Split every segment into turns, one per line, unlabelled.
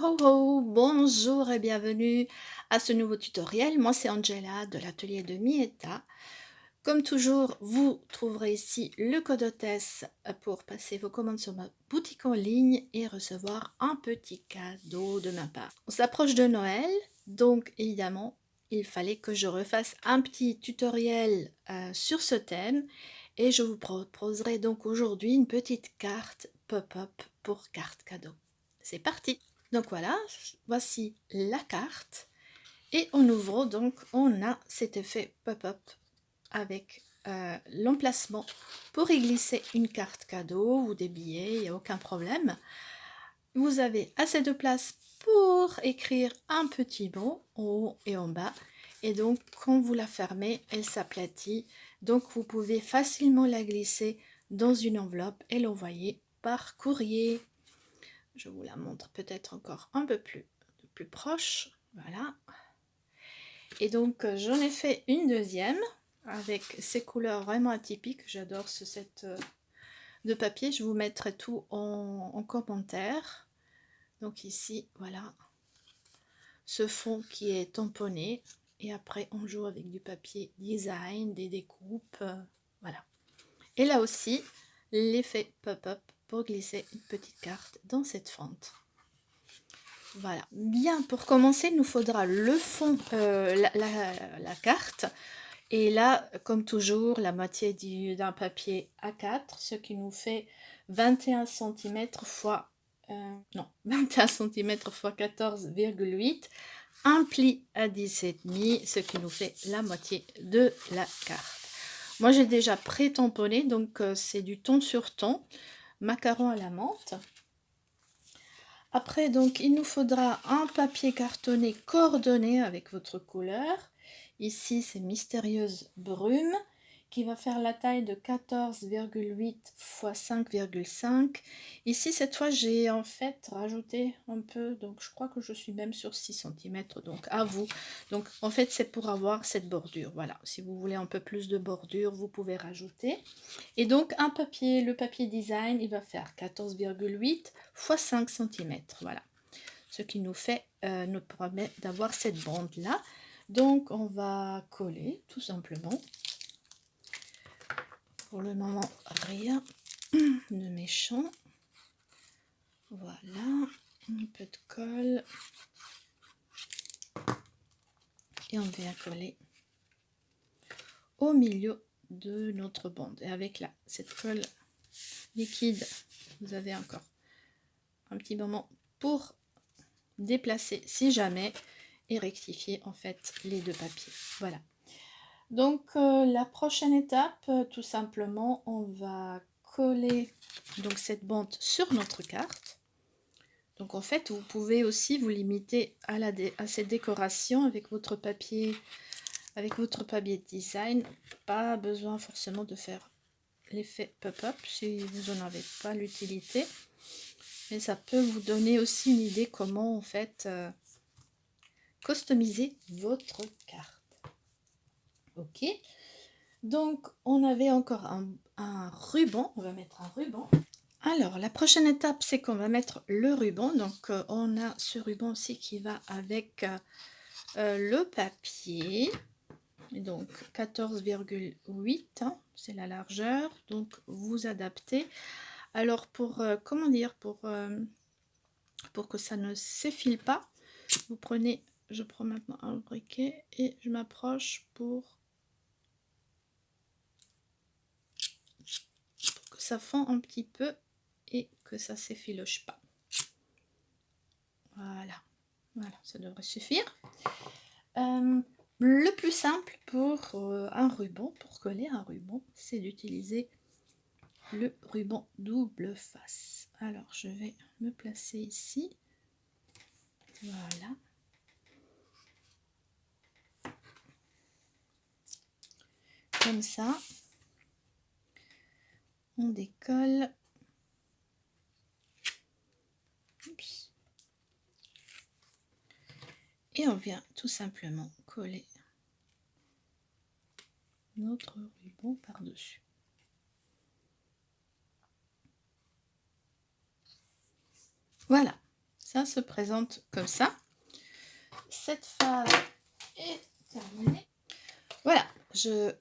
ho ho, bonjour et bienvenue à ce nouveau tutoriel. Moi c'est Angela de l'atelier de Mieta. Comme toujours, vous trouverez ici le code hôtesse pour passer vos commandes sur ma boutique en ligne et recevoir un petit cadeau de ma part. On s'approche de Noël, donc évidemment il fallait que je refasse un petit tutoriel sur ce thème et je vous proposerai donc aujourd'hui une petite carte pop-up pour carte cadeau. C'est parti! Donc voilà, voici la carte et en ouvrant donc on a cet effet pop-up avec l'emplacement pour y glisser une carte cadeau ou des billets, il n'y a aucun problème. Vous avez assez de place pour écrire un petit mot en haut et en bas et donc quand vous la fermez elle s'aplatit, donc vous pouvez facilement la glisser dans une enveloppe et l'envoyer par courrier. Je vous la montre peut-être encore un peu plus proche, voilà. Et donc j'en ai fait une deuxième avec ces couleurs vraiment atypiques. J'adore ce set de papier, je vous mettrai tout en commentaire. Donc ici voilà ce fond qui est tamponné et après on joue avec du papier design, des découpes, voilà. Et là aussi l'effet pop-up pour glisser une petite carte dans cette fente. Voilà, bien, pour commencer il nous faudra le fond, la carte. Et là, comme toujours, la moitié d'un papier A4, ce qui nous fait 21 cm fois, non, 21 cm fois 14,8, un pli à 10,5, ce qui nous fait la moitié de la carte. Moi, j'ai déjà pré-tamponné, donc c'est du ton sur ton, macaron à la menthe. Après, donc, il nous faudra un papier cartonné coordonné avec votre couleur. Ici, c'est Mystérieuse Brume qui va faire la taille de 14,8 x 5,5. Ici, cette fois, j'ai en fait rajouté un peu, donc je crois que je suis même sur 6 cm, donc à vous. Donc, en fait, c'est pour avoir cette bordure. Voilà, si vous voulez un peu plus de bordure, vous pouvez rajouter. Et donc, un papier, le papier design, il va faire 14,8 x 5 cm. Voilà, ce qui nous fait, nous permet d'avoir cette bande-là. Donc on va coller tout simplement. Pour le moment rien de méchant. Voilà, un peu de colle. Et on vient coller au milieu de notre bande. Et avec cette colle liquide, vous avez encore un petit moment pour déplacer si jamais et rectifier en fait les deux papiers. Voilà. Donc la prochaine étape, tout simplement, on va coller donc cette bande sur notre carte. Donc en fait, vous pouvez aussi vous limiter à cette décoration avec votre papier design. Pas besoin forcément de faire l'effet pop-up si vous n'en avez pas l'utilité. Mais ça peut vous donner aussi une idée comment en fait customiser votre carte. Ok. Donc, on avait encore un ruban. On va mettre un ruban. Alors, la prochaine étape, c'est qu'on va mettre le ruban. Donc, on a ce ruban aussi qui va avec le papier. Et donc, 14,8, hein, c'est la largeur. Donc, vous adaptez. Alors, comment dire, pour que ça ne s'effile pas, vous prenez, je prends maintenant un briquet et je m'approche pour que ça fond un petit peu et que ça s'effiloche pas. Voilà, voilà, ça devrait suffire. Le plus simple pour un ruban, pour coller un ruban, c'est d'utiliser le ruban double face. Alors je vais me placer ici. Voilà. Comme ça, on décolle. Oups. Et on vient tout simplement coller notre ruban par-dessus. Voilà, ça se présente comme ça. Cette phase est terminée. Voilà, je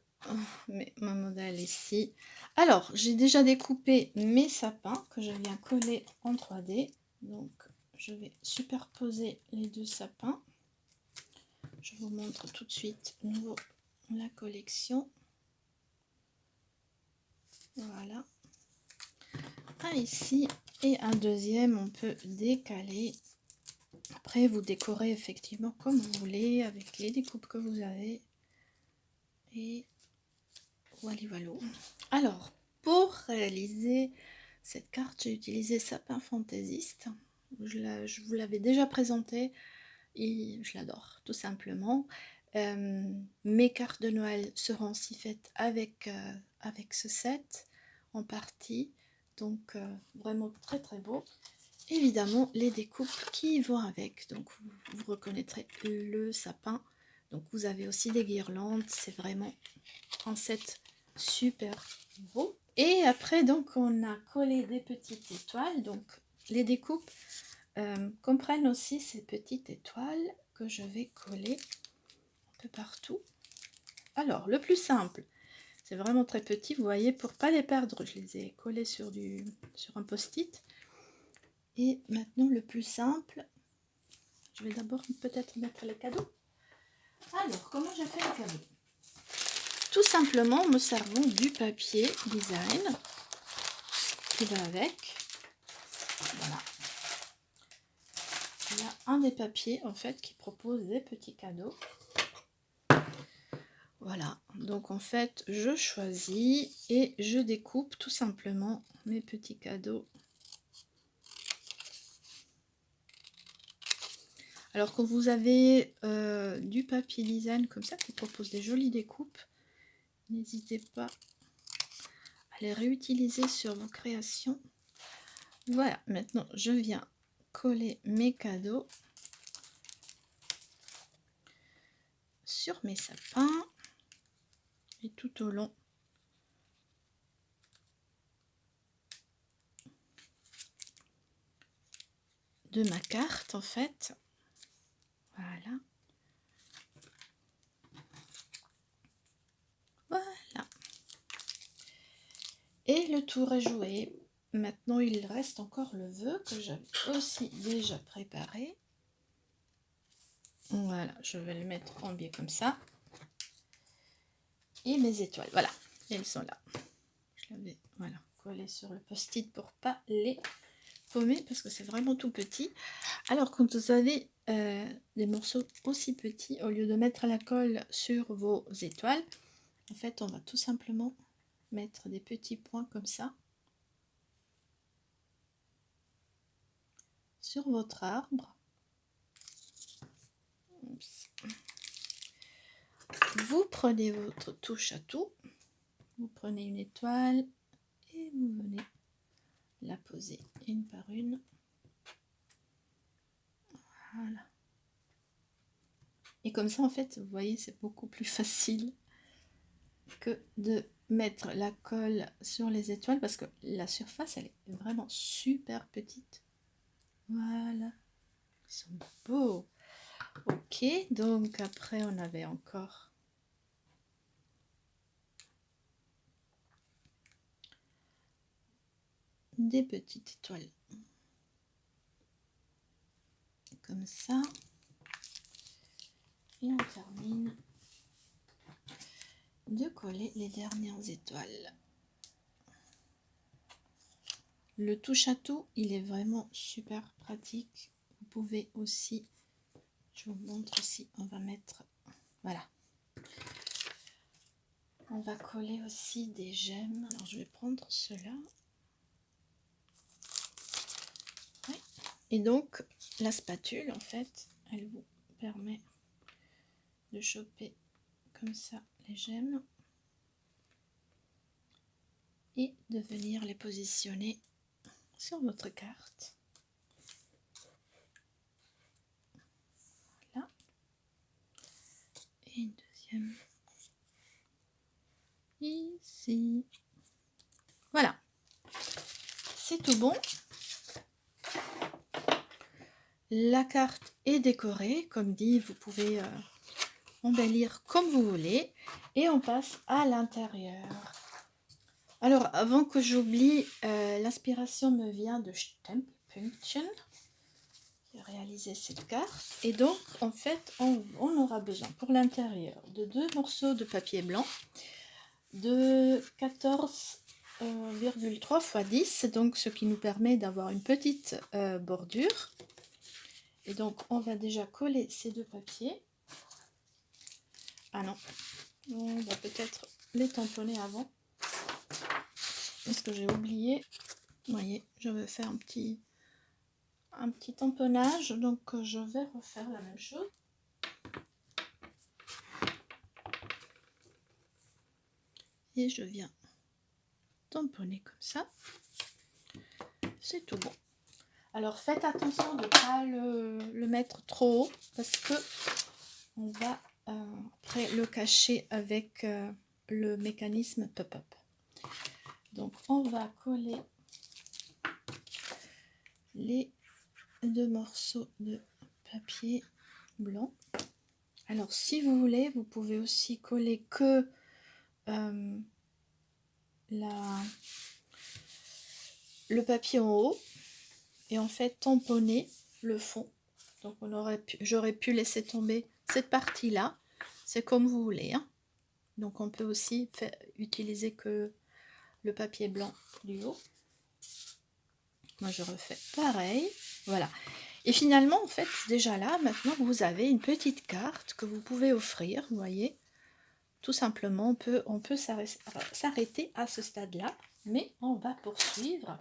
mets mon modèle ici. Alors, j'ai déjà découpé mes sapins que je viens coller en 3D. Donc, je vais superposer les deux sapins. Je vous montre tout de suite nouveau la collection. Voilà. Un ici et un deuxième, on peut décaler. Après, vous décorez effectivement comme vous voulez, avec les découpes que vous avez. Et voilà, voilà. Alors, pour réaliser cette carte, j'ai utilisé Sapin Fantaisiste. Je vous l'avais déjà présenté et je l'adore, tout simplement. Mes cartes de Noël seront aussi faites avec ce set en partie. Donc, vraiment très très beau. Évidemment, les découpes qui vont avec. Donc, vous reconnaîtrez le sapin. Donc, vous avez aussi des guirlandes. C'est vraiment un set super beau. Et après, donc, on a collé des petites étoiles. Donc, les découpes comprennent aussi ces petites étoiles que je vais coller un peu partout. Alors, le plus simple, c'est vraiment très petit. Vous voyez, pour pas les perdre, je les ai collés sur un post-it. Et maintenant, le plus simple, je vais d'abord peut-être mettre les cadeaux. Alors, comment j'ai fait les cadeaux? Tout simplement en me servant du papier design qui va avec. Voilà. Il y a un des papiers en fait qui propose des petits cadeaux. Voilà, donc en fait je choisis et je découpe tout simplement mes petits cadeaux. Alors quand vous avez du papier design comme ça qui propose des jolies découpes, n'hésitez pas à les réutiliser sur vos créations. Voilà, maintenant je viens coller mes cadeaux sur mes sapins et tout au long de ma carte en fait. Voilà. Voilà. Et le tour est joué. Maintenant, il reste encore le vœu que j'avais aussi déjà préparé. Voilà, je vais le mettre en biais comme ça. Et mes étoiles, voilà, elles sont là. Je l'avais, voilà, collé sur le post-it pour pas les paumer parce que c'est vraiment tout petit. Alors, quand vous avez des morceaux aussi petits, au lieu de mettre la colle sur vos étoiles, en fait, on va tout simplement mettre des petits points comme ça sur votre arbre. Oups. Vous prenez votre touche à tout, vous prenez une étoile et vous venez la poser une par une. Voilà. Et comme ça, en fait, vous voyez, c'est beaucoup plus facile que de mettre la colle sur les étoiles parce que la surface, elle est vraiment super petite. Voilà. Ils sont beaux. Ok, donc après, on avait encore des petites étoiles comme ça. Et on termine de coller les dernières étoiles. Le touche à tout, il est vraiment super pratique. Vous pouvez aussi, je vous montre aussi, on va mettre, voilà. On va coller aussi des gemmes. Alors je vais prendre cela. Oui. Et donc la spatule, en fait, elle vous permet de choper comme ça les gemmes et de venir les positionner sur votre carte. Voilà. Et une deuxième ici. Voilà. C'est tout bon. La carte est décorée, comme dit, vous pouvez embellir comme vous voulez. Et on passe à l'intérieur. Alors, avant que j'oublie, l'inspiration me vient de Stempunction, qui a réalisé cette carte. Et donc, en fait, on aura besoin pour l'intérieur de 2 morceaux de papier blanc, de 14,3 x 10, donc ce qui nous permet d'avoir une petite bordure. Et donc, on va déjà coller ces 2 papiers. Ah non, on va peut-être les tamponner avant. Parce que j'ai oublié. Vous voyez, je vais faire un petit tamponnage. Donc, je vais refaire la même chose. Et je viens tamponner comme ça. C'est tout bon. Alors, faites attention de ne pas le mettre trop haut. Parce que on va après le cacher avec le mécanisme pop-up. Donc, on va coller les 2 morceaux de papier blanc. Alors, si vous voulez, vous pouvez aussi coller que le papier en haut et en fait tamponner le fond. Donc, j'aurais pu laisser tomber cette partie-là. C'est comme vous voulez, hein. Donc, on peut aussi utiliser que le papier blanc du haut. Moi, je refais pareil. Voilà. Et finalement, en fait, déjà là, maintenant, vous avez une petite carte que vous pouvez offrir, vous voyez. Tout simplement, on peut s'arrêter à ce stade-là, mais on va poursuivre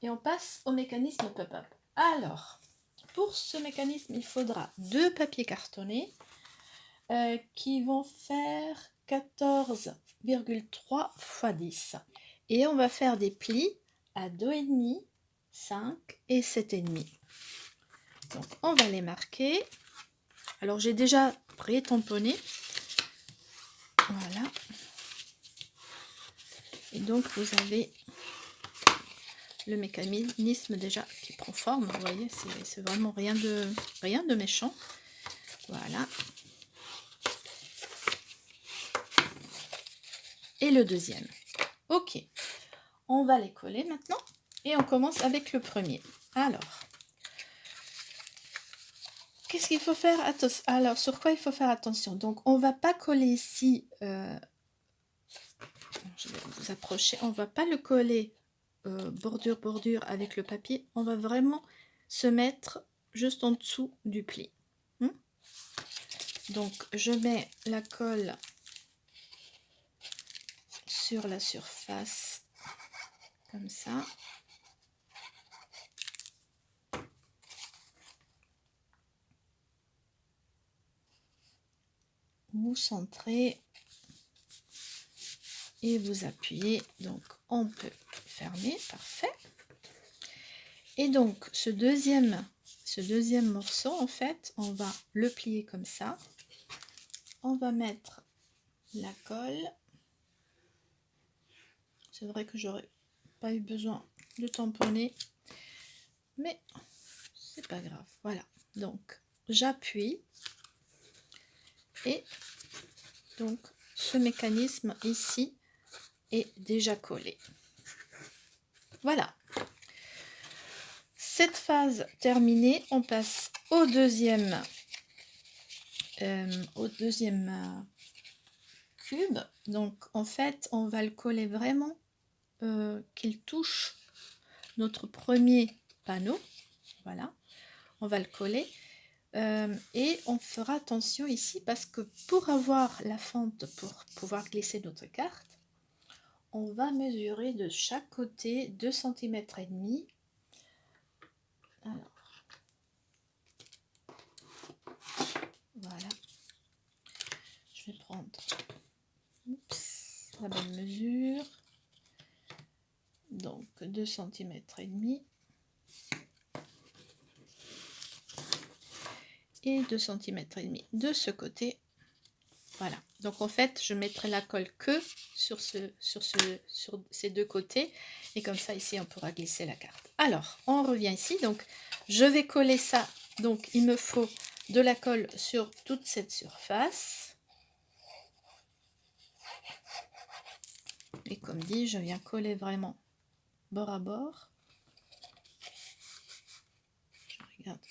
et on passe au mécanisme pop-up. Alors, pour ce mécanisme, il faudra 2 papiers cartonnés qui vont faire 14,3 x 10. Et on va faire des plis à 2,5, 5 et 7,5. Donc, on va les marquer. Alors, j'ai déjà pré-tamponné. Voilà. Et donc, vous avez le mécanisme déjà qui prend forme. Vous voyez, c'est vraiment rien de méchant. Voilà. Et le deuxième. Ok. On va les coller maintenant. Et on commence avec le premier. Alors, qu'est-ce qu'il faut faire? Alors, sur quoi il faut faire attention? Donc, on ne va pas coller ici... je vais vous approcher. On ne va pas le coller bordure avec le papier. On va vraiment se mettre juste en dessous du pli. Donc, je mets la colle sur la surface comme ça. Vous centrez et vous appuyez. Donc, on peut fermer. Parfait. Et donc, ce deuxième morceau, en fait, on va le plier comme ça. On va mettre la colle. C'est vrai que j'aurais pas eu besoin de tamponner, mais c'est pas grave. Voilà. Donc, j'appuie et donc ce mécanisme ici est déjà collé. Voilà. Cette phase terminée, on passe au deuxième cube. Donc en fait, on va le coller vraiment qu'il touche notre premier panneau. Voilà, on va le coller. Et on fera attention ici parce que pour avoir la fente, pour pouvoir glisser notre carte, on va mesurer de chaque côté 2,5 cm. Alors, voilà. Je vais prendre la bonne mesure. Donc 2,5 cm. Et 2,5 cm de ce côté. Voilà. Donc en fait, je mettrai la colle que sur ces deux côtés. Et comme ça, ici, on pourra glisser la carte. Alors, on revient ici. Donc, je vais coller ça Donc il me faut de la colle sur toute cette surface. Et comme dit, je viens coller vraiment bord à bord. Je regarde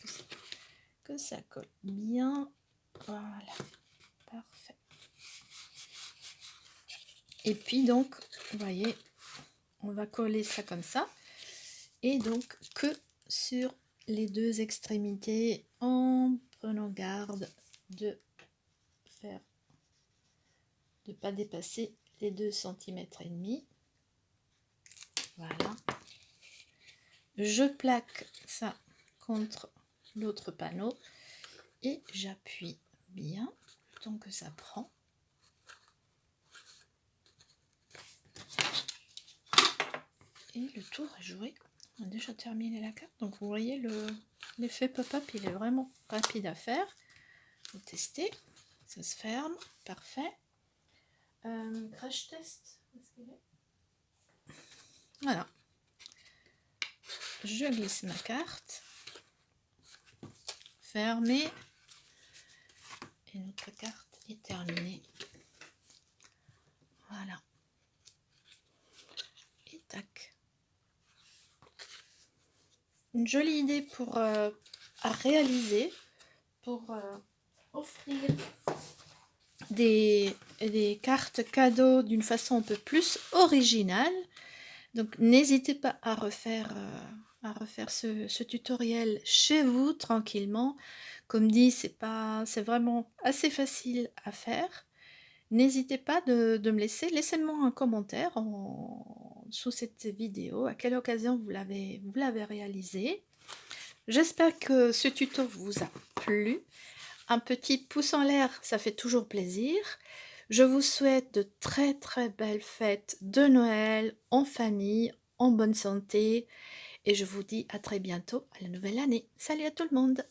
que ça colle bien. Voilà, parfait. Et puis donc, vous voyez, on va coller ça comme ça. Et donc que sur les deux extrémités en prenant garde de faire de pas dépasser les 2,5 cm. Voilà. Je plaque ça contre l'autre panneau et j'appuie bien tant que ça prend. Et le tour est joué. On a déjà terminé la carte. Donc vous voyez l'effet pop-up, il est vraiment rapide à faire. Vous testez. Ça se ferme. Parfait. Crash test. Voilà. Je glisse ma carte. Fermée. Et notre carte est terminée. Voilà. Et tac. Une jolie idée pour à réaliser, pour offrir des cartes cadeaux d'une façon un peu plus originale. Donc n'hésitez pas à refaire ce tutoriel chez vous tranquillement. Comme dit, c'est vraiment assez facile à faire. N'hésitez pas de me laissez-moi un commentaire sous cette vidéo, à quelle occasion vous l'avez réalisé. J'espère que ce tuto vous a plu. Un petit pouce en l'air, ça fait toujours plaisir. Je vous souhaite de très très belles fêtes de Noël en famille, en bonne santé. Et je vous dis à très bientôt à la nouvelle année. Salut à tout le monde!